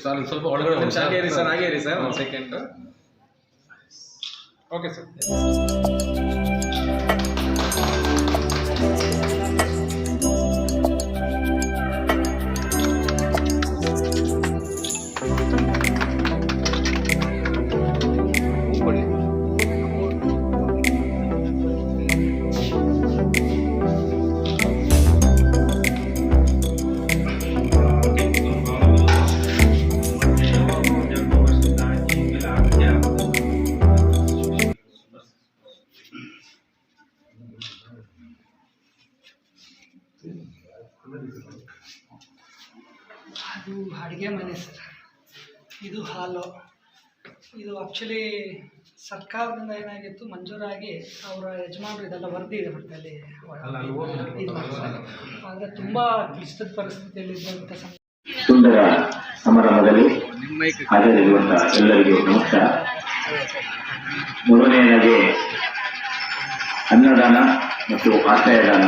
ಸ್ವಲ್ಪ ಒಳಗಡೆ ಹಾಗೇರಿ ಸರ್ ಒಂದು ಸೆಕೆಂಡ್. Okay sir. ಅದು ಅಡುಗೆ ಮನೆ ಸರ್, ಇದು ಹಾಲು. ಇದು ಆ್ಯಕ್ಚುಲಿ ಸರ್ಕಾರದಿಂದ ಏನಾಗಿತ್ತು, ಮಂಜೂರಾಗಿ ಅವರ ಯಜಮಾನರು ಇದೆಲ್ಲ ವರದಿ ಇದೆ ಬಟ್ ಅಲ್ಲಿ ಇದು ಮಾಡ್ತಾರೆ. ಆದರೆ ತುಂಬ ಕ್ಲಿಷ್ಟದ ಪರಿಸ್ಥಿತಿಯಲ್ಲಿ ಇದ್ದಂಥ ಸುಂದರ ಸಮಾರಂಭದಲ್ಲಿ ಹಾಜರಿರುವಂತಹ ಎಲ್ಲರಿಗೂ ನಮಸ್ಕಾರ. ಮೊದಲನೆಯದಾಗಿ ಅನ್ನದಾನ ಮತ್ತು ಆಶ್ರಯದಾನ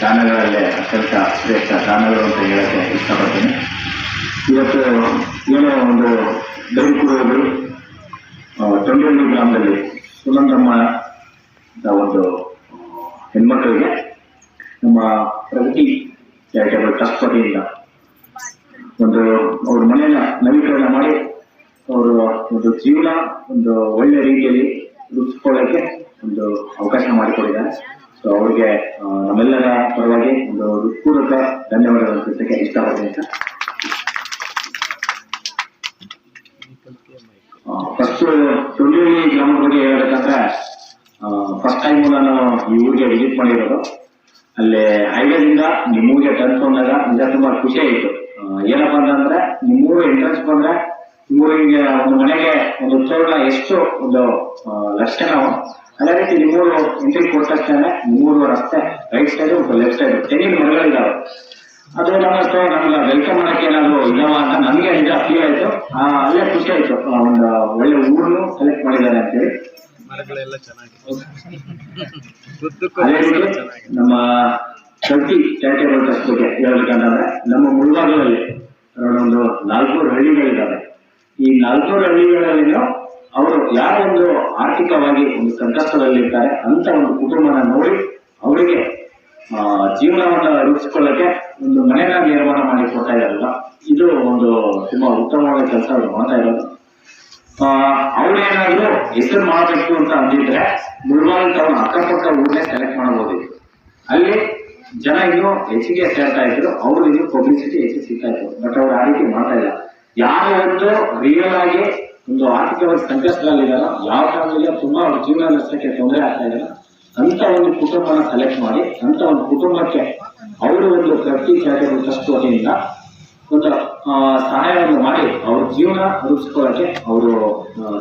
ದಾನಗಳಲ್ಲೇ ಅತ್ಯಂತ ಶ್ರೇಷ್ಠ ದಾನಗಳು ಅಂತ ಹೇಳಕ್ಕೆ ಇಷ್ಟಪಡ್ತೀನಿ. ಇವತ್ತು ಏನೋ ಒಂದು ದಲಿತರು ತೊಂಡಳ್ಳಿ ಗ್ರಾಮದಲ್ಲಿ ಸುನಂದಮ್ಮ ಅಂತ ಒಂದು ಹೆಣ್ಮಕ್ಳಿಗೆ ನಮ್ಮ ಪ್ರಗತಿ ಚಾರಿಟೇಬಲ್ ಟ್ರಸ್ಟ್ ವತಿಯಿಂದ ಒಂದು ಅವ್ರ ಮನೆಯನ್ನ ನವೀಕರಣ ಮಾಡಿ ಅವರು ಒಂದು ಜೀವನ ಒಂದು ಒಳ್ಳೆ ರೀತಿಯಲ್ಲಿ ರೂಪಿಸ್ಕೊಳ್ಳೋಕ್ಕೆ ಒಂದು ಅವಕಾಶ ಮಾಡಿಕೊಟ್ಟಿದ್ದಾರೆ. ಸೊ ಅವ್ರಿಗೆ ನಮ್ಮೆಲ್ಲರ ಪರವಾಗಿ ಒಂದು ಹೃತ್ಪೂರ್ವಕ ಧನ್ಯವಾದಗಳನ್ನು ತಿಳಿಸಕ್ಕೆ ಇಷ್ಟಪಡ್ತೀನಿ ಸರ್. ಫಸ್ಟ್ ತೊಂಡಳ್ಳಿ ಗ್ರಾಮದ ಬಗ್ಗೆ ಹೇಳ್ಬೇಕಂದ್ರೆ ಫಸ್ಟ್ ಟೈಮ್ ನಾನು ಈ ಊರಿಗೆ ವಿಸಿಟ್ ಮಾಡಿರೋದು. ಅಲ್ಲಿ ಹೈವೇದಿಂದ ನಿಮ್ಮೂರಿಗೆ ತಂದ್ಕೊಂಡಾಗ ನಿಜ ತುಂಬಾ ಖುಷಿ ಆಯಿತು. ಏನಪ್ಪಾ ಅಂತಂದ್ರೆ ನಿಮ್ಮೂರು ಎಂಟ್ರೆನ್ಸ್ ಬಂದ್ರೆ ನಿಮ್ಮೂರಿಗೆ ಒಂದು ಮನೆಗೆ ಒಂದು ಉತ್ಸವಗಳ ಎಷ್ಟು ಒಂದು ಲಕ್ಷಣ. ಅದೇ ರೀತಿ ನಿಮ್ಮೂರು ಎಂಟ್ರಿ ಕೊಟ್ಟ ತಕ್ಷಣ ನಿಮ್ಮೂರು ರಸ್ತೆ ರೈಟ್ ಸೈಡ್ ಮತ್ತು ಲೆಫ್ಟ್ ಸೈಡ್ ತೆಂಗಿನ ಮರಗಳಿದ್ದಾವೆ. ಅದು ನಮಗೆ ವೆಲ್ಕಮ್ ಮಾಡಕ್ಕೆ ಏನಾದ್ರು ಇಲ್ಲವ ಅಂತ ನಮಗೆ ನಿಜ ಫೀಲ್ ಆಯ್ತು. ಅಲ್ಲೇ ಖುಷಿ ಆಯ್ತು, ಒಂದು ಒಳ್ಳೆ ಊರನ್ನು ಸೆಲೆಕ್ಟ್ ಮಾಡಿದ್ದಾರೆ ಅಂತೇಳಿ. ಅದೇ ರೀತಿ ನಮ್ಮ ಶಕ್ತಿ ಚಾರಿಟೇಬಲ್ ಟ್ರಸ್ಟ್ ಬಗ್ಗೆ ಹೇಳ್ಬೇಕಂತಂದ್ರೆ ನಮ್ಮ ಮುಳಬಾಗಿಲಲ್ಲಿ ಒಂದು 400 ಹಳ್ಳಿಗಳಿದ್ದಾವೆ. ಈ 400 ಹಳ್ಳಿಗಳಲ್ಲಿ ಅವರು ಯಾರೊಂದು ಆರ್ಥಿಕವಾಗಿ ಒಂದು ಸಂಕಷ್ಟದಲ್ಲಿರ್ತಾರೆ ಅಂತ ಒಂದು ಕುಟುಂಬನ ನೋಡಿ ಅವರಿಗೆ ಜೀವನವನ್ನ ರೂಪಿಸಿಕೊಳ್ಳಕ್ಕೆ ಒಂದು ಮನೆಯ ನಿರ್ಮಾಣ ಮಾಡಿ ಕೊಡ್ತಾ ಇದ್ದಾರಲ್ಲ, ಇದು ಒಂದು ತುಂಬಾ ಉತ್ತಮವಾದ ಕೆಲಸ ಅವರು ಮಾಡ್ತಾ ಇರೋದು. ಅವ್ರೇನಾದ್ರು ಹೆಸರು ಮಾಡಬೇಕು ಅಂತ ಅಂದಿದ್ರೆ ಮುಳಬಾಗಿಲು ತಗೊಂಡು ಅಕ್ಕಪಕ್ಕ ಊರನ್ನೇ ಸೆಲೆಕ್ಟ್ ಮಾಡಬಹುದಿತ್ತು. ಅಲ್ಲಿ ಜನ ಇನ್ನೂ ಹೆಚ್ಚಿಗೆ ಸೇರ್ತಾ ಇದ್ರು, ಅವ್ರು ಇನ್ನೂ ಪಬ್ಲಿಸಿಟಿ ಹೆಚ್ಚು ಸಿಗ್ತಾ ಇದ್ರು. ಬಟ್ ಅವ್ರು ಆ ರೀತಿ ಮಾಡ್ತಾ ಇಲ್ಲ. ಯಾರು ಒಂದು ರಿಯಲ್ ಆಗಿ ಒಂದು ಆರ್ಥಿಕವಾಗಿ ಸಂಕಷ್ಟದಲ್ಲಿದ್ದಾರ, ಯಾವ ಕಾರಣದಿಂದ ತುಂಬಾ ಅವ್ರ ಜೀವನ ನಡೆಸಕ್ಕೆ ತೊಂದರೆ ಆಗ್ತಾ ಇದ್ದಾರೆ ಅಂತ ಒಂದು ಕುಟುಂಬನ ಸೆಲೆಕ್ಟ್ ಮಾಡಿ ಅಂತ ಒಂದು ಕುಟುಂಬಕ್ಕೆ ಅವರು ಒಂದು ಪ್ರತಿ ಚಾರಿಟೇಬಲ್ ಟ್ರಸ್ಟ್ ವತಿಯಿಂದ ಒಂದು ಸಹಾಯವನ್ನು ಮಾಡಿ ಅವ್ರ ಜೀವನ ರೂಪಿಸ್ಕೊಳ್ಳಕ್ಕೆ ಅವರು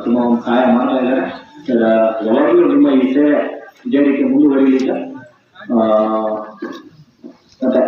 ತುಂಬಾ ಒಂದು ಸಹಾಯ ಮಾಡ್ತಾ ಇದ್ದಾರೆ. ಯಾವಾಗಲೂ ನಿಮ್ಮ ಈ ಸೇವೆ ಇದೇ ರೀತಿ ಮುಂದುವರಿಲಿದೆ. ಮತ್ತೆ